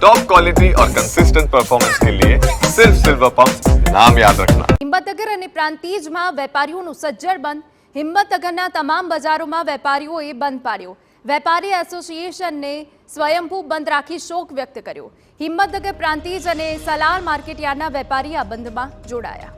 Top quality और consistent performance के लिए सिर्फ सिल्वर पंप नाम याद रखना। હિંમતનગર અને પ્રાંતિજમાં વેપારીઓનું સજ્જડ બંધ. હિંમતનગરના તમામ બજારોમાં વેપારીઓએ બંધ પાડ્યો. વેપારી એસોસિએશનને સ્વયંભૂ બંધ રાખી શોક વ્યક્ત કર્યો. હિંમતનગર પ્રાંતિજ અને સલાર માર્કેટયાર્ડના વેપારી આ બંધમાં જોડાયા.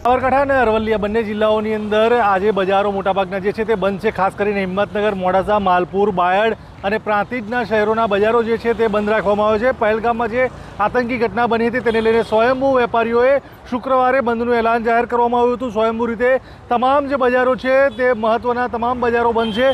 સાબરકાંઠા અને અરવલ્લી આ બંને જિલ્લાઓની અંદર આજે બજારો મોટાભાગના જે છે તે બંધ છે. ખાસ કરીને હિંમતનગર, મોડાસા, માલપુર, બાયડ અને પ્રાંતિજના શહેરોના બજારો જે છે તે બંધ રાખવામાં આવે છે. પહેલગામમાં જે આતંકી ઘટના બની હતી તેને લઈને સ્વયંભૂ વેપારીઓએ શુક્રવારે બંધનું એલાન જાહેર કરવામાં આવ્યું હતું. સ્વયંભૂ રીતે તમામ જે બજારો છે તે મહત્ત્વના તમામ બજારો બંધ છે.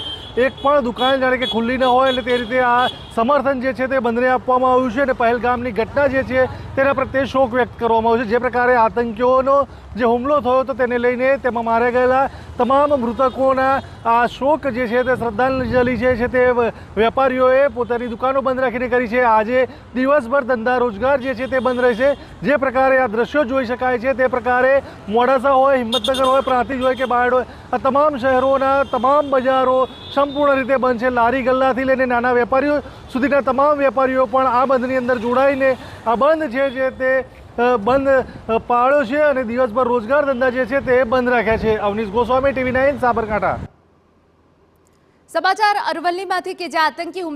એક પણ દુકાન જાણે કે ખુલ્લી ન હોય એટલે તે રીતે આ સમર્થન જે છે તે બંધને આપવામાં આવ્યું છે. અને પહેલગામની ઘટના જે છે તેના પ્રત્યે શોક વ્યક્ત કરવામાં આવ્યો છે. જે પ્રકારે આતંકીઓનો જે હુમલો થયો હતો તેને લઈને તેમાં માર્યા ગયેલા તમામ મૃતકોના આ શોક જે છે તે શ્રદ્ધાંજલિ જે છે તે વેપારીઓએ પોતાની દુકાનો બંધ રાખીને કરી છે. આજે દિવસભર ધંધા રોજગાર જે છે તે બંધ રહેશે. જે પ્રકારે આ દ્રશ્યો જોઈ શકાય છે તે પ્રકારે મોડાસા હોય, હિંમતનગર હોય, પ્રાંતિજ હોય કે બાયડ હોય, આ તમામ શહેરોના તમામ બજારો સંપૂર્ણ રીતે બંધ છે. લારી ગલ્લાથી લઈને નાના વેપારીઓ સુધીના તમામ વેપારીઓ પણ આ બંધની અંદર જોડાઈને આ બંધ છે તે બંધ પાળ્યો છે અને દિવસભર રોજગાર ધંધા જે છે તે બંધ રાખ્યા છે. અવનીશ ગોસ્વામી, TV9 સાબરકાંઠા. સમાચાર અરવલ્લીમાંથી કે જે આતંકી હુમલા